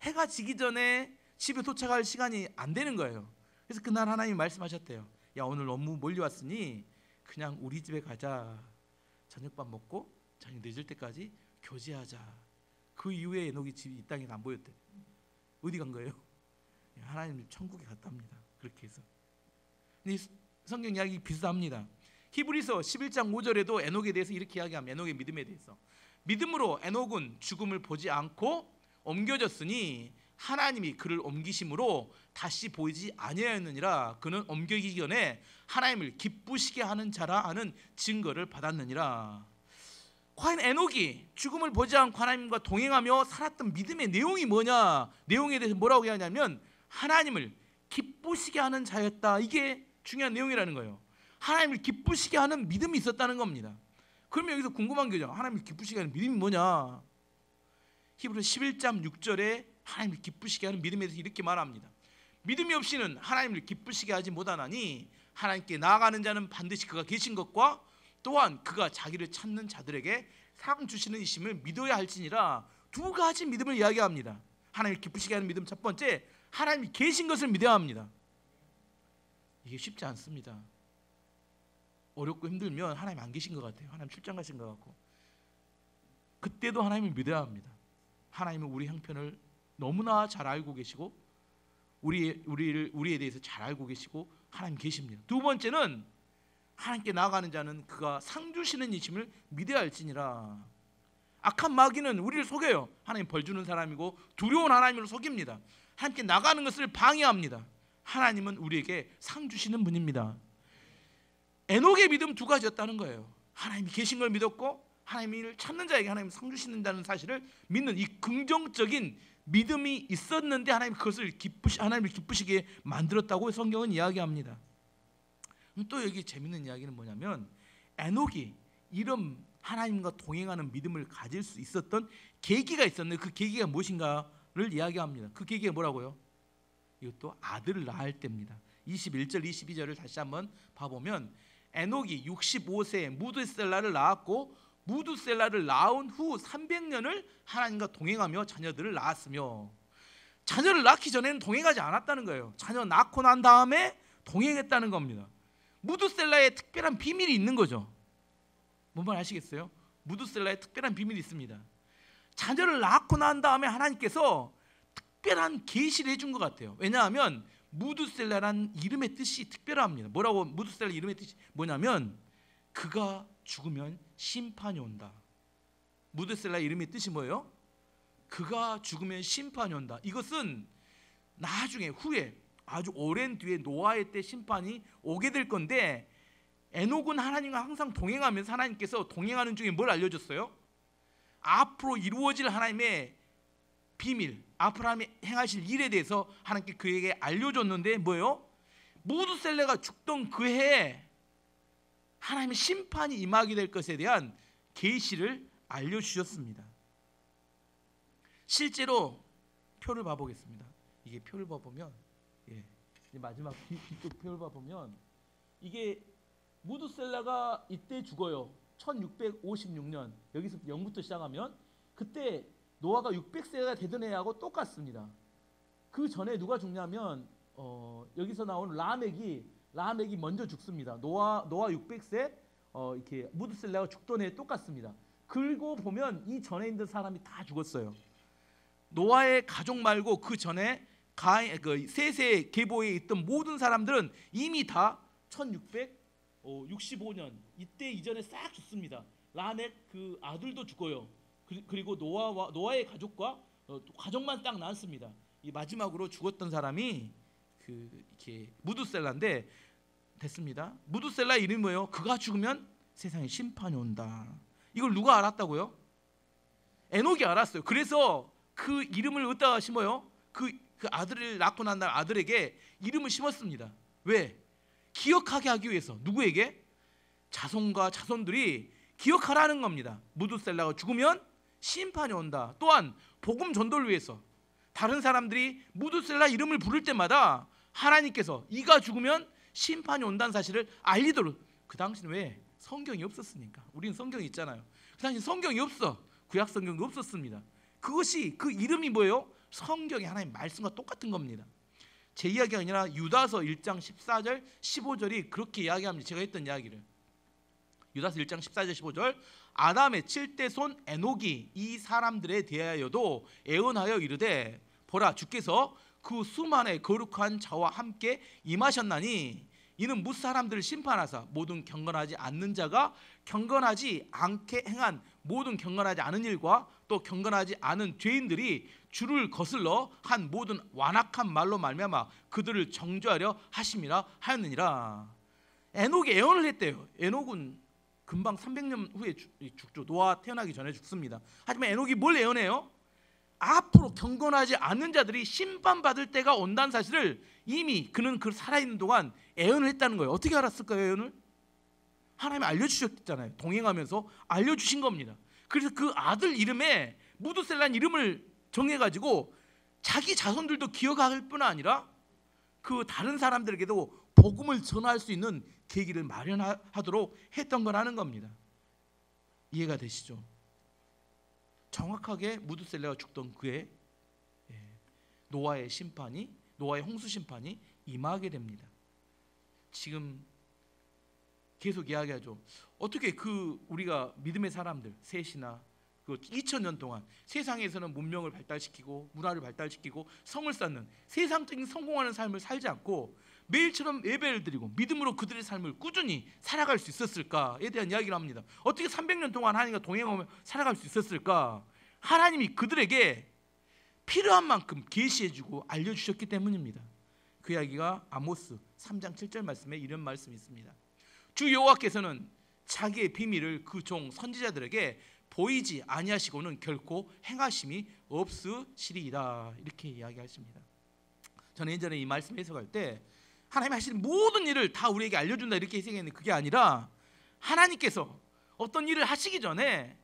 해가 지기 전에 집에 도착할 시간이 안 되는 거예요. 그래서 그날 하나님이 말씀하셨대요. 야, 오늘 너무 멀리 왔으니 그냥 우리 집에 가자. 저녁밥 먹고 저녁 늦을 때까지 교제하자. 그 이후에 에녹이 집이 이 땅에 안 보였대. 어디 간 거예요? 하나님 천국에 갔답니다. 그렇게 해서. 근데 성경 이야기 비슷합니다. 히브리서 11장 5절에도 에녹에 대해서 이렇게 이야기합니다. 에녹의 믿음에 대해서. 믿음으로 에녹은 죽음을 보지 않고 옮겨졌으니 하나님이 그를 옮기심으로 다시 보이지 아니하였느니라. 그는 옮겨지기 전에 하나님을 기쁘시게 하는 자라 하는 증거를 받았느니라. 과연 에녹이 죽음을 보지 않고 하나님과 동행하며 살았던 믿음의 내용이 뭐냐? 내용에 대해서 뭐라고 이야기하냐면 하나님을 기쁘시게 하는 자였다. 이게 중요한 내용이라는 거예요. 하나님을 기쁘시게 하는 믿음이 있었다는 겁니다. 그러면 여기서 궁금한 게죠. 하나님을 기쁘시게 하는 믿음이 뭐냐? 히브리 11장 6절에 하나님을 기쁘시게 하는 믿음에 대해서 이렇게 말합니다. 믿음이 없이는 하나님을 기쁘시게 하지 못하나니 하나님께 나아가는 자는 반드시 그가 계신 것과 또한 그가 자기를 찾는 자들에게 상 주시는 이심을 믿어야 할지니라. 두 가지 믿음을 이야기합니다. 하나님을 기쁘시게 하는 믿음, 첫 번째 하나님이 계신 것을 믿어야 합니다. 이게 쉽지 않습니다. 어렵고 힘들면 하나님 안 계신 것 같아요. 하나님 출장 가신 것 같고. 그때도 하나님을 믿어야 합니다. 하나님은 우리 형편을 너무나 잘 알고 계시고 우리에 대해서 잘 알고 계시고 하나님 계십니다. 두 번째는 하나님께 나아가는 자는 그가 상 주시는 이심을 믿어야 할지니라. 악한 마귀는 우리를 속여요. 하나님 벌 주는 사람이고 두려운 하나님을 속입니다. 하나님께 나가는 것을 방해합니다. 하나님은 우리에게 상 주시는 분입니다. 에녹의 믿음 두 가지였다는 거예요. 하나님이 계신 걸 믿었고 하나님을 찾는 자에게 하나님 상 주신다는 사실을 믿는 이 긍정적인 믿음이 있었는데 하나님을 기쁘시게 만들었다고 성경은 이야기합니다. 또 여기 재밌는 이야기는 뭐냐면 에녹이 이런 하나님과 동행하는 믿음을 가질 수 있었던 계기가 있었는데 그 계기가 무엇인가를 이야기합니다. 그 계기가 뭐라고요? 이것도 아들을 낳을 때입니다. 21절 22절을 다시 한번 봐보면 에녹이 65세에 무드셀라를 낳았고 무드셀라를 낳은 후 300년을 하나님과 동행하며 자녀들을 낳았으며, 자녀를 낳기 전에는 동행하지 않았다는 거예요. 자녀 낳고 난 다음에 동행했다는 겁니다. 무드셀라의 특별한 비밀이 있는 거죠. 뭔 말 아시겠어요? 무드셀라의 특별한 비밀이 있습니다. 자녀를 낳고 난 다음에 하나님께서 특별한 계시를 해준 것 같아요. 왜냐하면 무드셀라라는 이름의 뜻이 특별합니다. 뭐라고? 무드셀라 이름의 뜻이 뭐냐면 그가 죽으면 심판이 온다. 무드셀라 이름의 뜻이 뭐예요? 그가 죽으면 심판이 온다. 이것은 나중에 후에 아주 오랜 뒤에 노아의 때 심판이 오게 될 건데, 에녹은 하나님과 항상 동행하면서 하나님께서 동행하는 중에 뭘 알려줬어요? 앞으로 이루어질 하나님의 비밀, 앞으로 하나님이 행하실 일에 대해서 하나님께 그에게 알려줬는데 뭐예요? 무드셀라가 죽던 그 해에 하나님의 심판이 임하게 될 것에 대한 계시를 알려주셨습니다. 실제로 표를 봐보겠습니다. 이게 표를 봐보면, 마지막 뒤쪽 표를 봐보면 이게 무드셀라가 이때 죽어요. 1656년, 여기서 0부터 시작하면 그때 노아가 600세가 되던 해하고 똑같습니다. 그 전에 누가 죽냐면 여기서 나오는 라멕이 먼저 죽습니다. 노아 600세 이렇게 무드셀라가 죽던 해 똑같습니다. 그리고 보면 이 전에 있는 사람이 다 죽었어요. 노아의 가족 말고 그 전에 셋의 계보에 있던 모든 사람들은 이미 다 1665년 이때 이전에 싹 죽습니다. 라멕 그 아들도 죽어요. 그리고 노아의 가족과 가족만 딱 남습니다. 이 마지막으로 죽었던 사람이 이렇게 무드셀라인데 됐습니다. 무드셀라 이름이 뭐예요? 그가 죽으면 세상에 심판이 온다. 이걸 누가 알았다고요? 에녹이 알았어요. 그래서 그 이름을 어디다가 심어요? 그 아들을 낳고 난 날 아들에게 이름을 심었습니다. 왜? 기억하게 하기 위해서. 누구에게? 자손과 자손들이 기억하라는 겁니다. 무드셀라가 죽으면 심판이 온다. 또한 복음 전도를 위해서 다른 사람들이 무드셀라 이름을 부를 때마다 하나님께서 이가 죽으면 심판이 온다는 사실을 알리도록. 그 당시는 왜? 성경이 없었으니까. 우리는 성경이 있잖아요. 그 당시 성경이 없어. 구약 성경이 없었습니다. 그것이 그 이름이 뭐예요? 성경이 하나님 말씀과 똑같은 겁니다. 제 이야기가 아니라 유다서 1장 14절 15절이 그렇게 이야기합니다. 제가 했던 이야기를. 유다서 1장 14절 15절 아담의 7대 손 에녹이 이 사람들에 대하여도 애언하여 이르되 보라 주께서 그 수만의 거룩한 자와 함께 임하셨나니 이는 뭇 사람들을 심판하사 모든 경건하지 않는 자가 경건하지 않게 행한 모든 경건하지 않은 일과 또 경건하지 않은 죄인들이 주를 거슬러 한 모든 완악한 말로 말미암아 그들을 정죄하려 하심이라 하였느니라. 에녹이 애언을 했대요. 에녹은 금방 300년 후에 죽죠. 노아 태어나기 전에 죽습니다. 하지만 에녹이 뭘 애언해요? 앞으로 경건하지 않는 자들이 심판받을 때가 온다는 사실을 이미 그는 그 살아있는 동안 애언을 했다는 거예요. 어떻게 알았을까요? 애언을? 하나님이 알려주셨잖아요. 동행하면서 알려주신 겁니다. 그래서 그 아들 이름에 무드셀라는 이름을 정해가지고 자기 자손들도 기억할 뿐 아니라 그 다른 사람들에게도 복음을 전할 수 있는 계기를 마련하도록 했던 거라는 겁니다. 이해가 되시죠? 정확하게 무드셀라가 죽던 그해 노아의 홍수 심판이 임하게 됩니다. 지금 계속 이야기하죠. 어떻게 우리가 믿음의 사람들 셋이나 2000년 동안 세상에서는 문명을 발달시키고 문화를 발달시키고 성을 쌓는 세상적인 성공하는 삶을 살지 않고 매일처럼 예배를 드리고 믿음으로 그들의 삶을 꾸준히 살아갈 수 있었을까에 대한 이야기를 합니다. 어떻게 300년 동안 하나님과 동행하며 살아갈 수 있었을까? 하나님이 그들에게 필요한 만큼 계시해주고 알려주셨기 때문입니다. 그 이야기가 아모스 3장 7절 말씀에 이런 말씀이 있습니다. 주 여호와께서는 자기의 비밀을 그 종 선지자들에게 보이지 아니하시고는 결코 행하심이 없으시리이다. 이렇게 이야기하십니다. 저는 예전에 이 말씀 해석할 때 하나님이 하시는 모든 일을 다 우리에게 알려준다 이렇게 해석했는데, 그게 아니라 하나님께서 어떤 일을 하시기 전에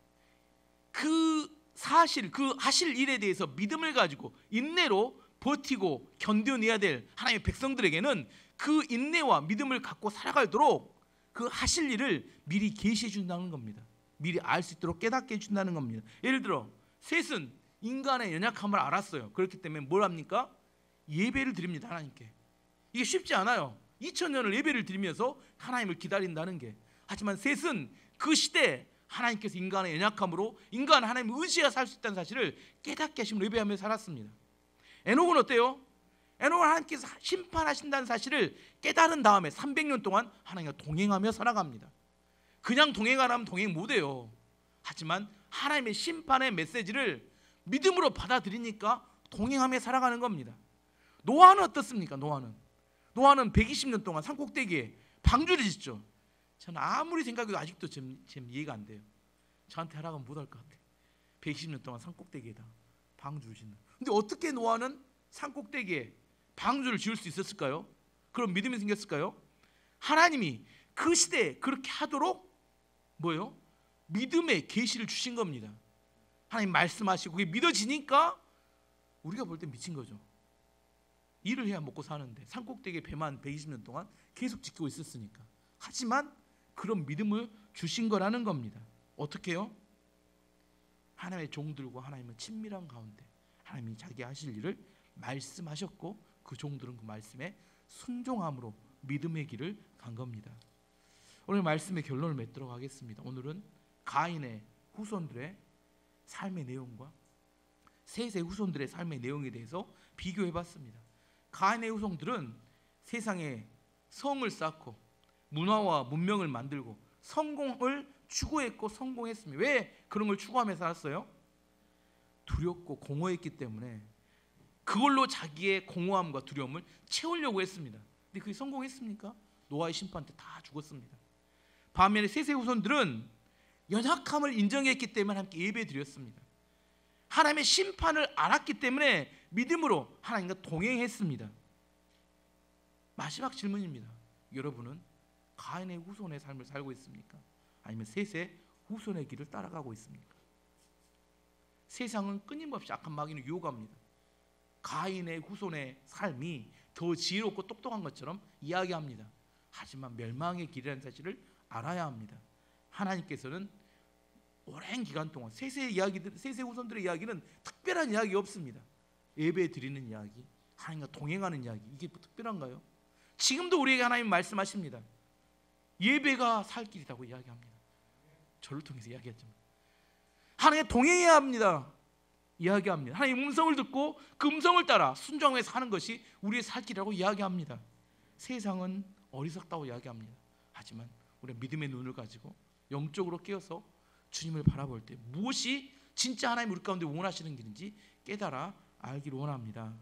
그 사실, 그 하실 일에 대해서 믿음을 가지고 인내로 버티고 견뎌내야 될 하나님의 백성들에게는 그 인내와 믿음을 갖고 살아가도록 그 하실 일을 미리 계시해 준다는 겁니다. 미리 알 수 있도록 깨닫게 해준다는 겁니다. 예를 들어 셋은 인간의 연약함을 알았어요. 그렇기 때문에 뭘 합니까? 예배를 드립니다. 하나님께. 이게 쉽지 않아요. 2000년을 예배를 드리면서 하나님을 기다린다는 게. 하지만 셋은 그 시대에 하나님께서 인간의 연약함으로 인간 하나님을 의지하여 살 수 있다는 사실을 깨닫게 하심으로 예배하며 살았습니다. 에녹은 어때요? 에녹은 하나님께서 심판하신다는 사실을 깨달은 다음에 300년 동안 하나님과 동행하며 살아갑니다. 그냥 동행하라면 동행 못해요. 하지만 하나님의 심판의 메시지를 믿음으로 받아들이니까 동행하며 살아가는 겁니다. 노아는 어떻습니까? 노아는 120년 동안 산꼭대기에 방주를 짓죠. 저는 아무리 생각해도 아직도 지금 이해가 안 돼요. 저한테 하라고 못할 것 같아요. 120년 동안 산꼭대기에다 방주를 짓는. 근데 어떻게 노아는 산꼭대기에 방주를 지을 수 있었을까요? 그런 믿음이 생겼을까요? 하나님이 그 시대에 그렇게 하도록 뭐예요? 믿음의 계시를 주신 겁니다. 하나님 말씀하시고 그게 믿어지니까 우리가 볼 때 미친 거죠. 일을 해야 먹고 사는데 산꼭대기에 배만 120년 동안 계속 지키고 있었으니까. 하지만 그런 믿음을 주신 거라는 겁니다. 어떻게요? 하나님의 종들과 하나님은 친밀한 가운데 하나님이 자기 하실 일을 말씀하셨고 그 종들은 그 말씀에 순종함으로 믿음의 길을 간 겁니다. 오늘 말씀의 결론을 맺도록 하겠습니다. 오늘은 가인의 후손들의 삶의 내용과 셋의 후손들의 삶의 내용에 대해서 비교해봤습니다. 가인의 후손들은 세상에 성을 쌓고 문화와 문명을 만들고 성공을 추구했고 성공했습니다. 왜 그런 걸 추구하며 살았어요? 두렵고 공허했기 때문에 그걸로 자기의 공허함과 두려움을 채우려고 했습니다. 근데 그게 성공했습니까? 노아의 심판 때 다 죽었습니다. 반면에 셋의 후손들은 연약함을 인정했기 때문에 함께 예배드렸습니다. 하나님의 심판을 알았기 때문에 믿음으로 하나님과 동행했습니다. 마지막 질문입니다. 여러분은 가인의 후손의 삶을 살고 있습니까? 아니면 셋의 후손의 길을 따라가고 있습니까? 세상은 끊임없이 악한 마귀는 유혹합니다. 가인의 후손의 삶이 더 지혜롭고 똑똑한 것처럼 이야기합니다. 하지만 멸망의 길이라는 사실을 알아야 합니다. 하나님께서는 오랜 기간 동안 셋의 후손들의 이야기는 특별한 이야기 없습니다. 예배 드리는 이야기, 하나님과 동행하는 이야기, 이게 특별한가요? 지금도 우리에게 하나님 말씀하십니다. 예배가 살 길이라고 이야기합니다. 저를 통해서 이야기했죠. 하나님과 동행해야 합니다. 이야기합니다. 하나님의 음성을 듣고 그 음성을 따라 순종해서 사는 것이 우리의 살 길이라고 이야기합니다. 세상은 어리석다고 이야기합니다. 하지만 우리가 믿음의 눈을 가지고 영적으로 깨어서 주님을 바라볼 때 무엇이 진짜 하나님 우리 가운데 원하시는 길인지 깨달아 알기를 원합니다.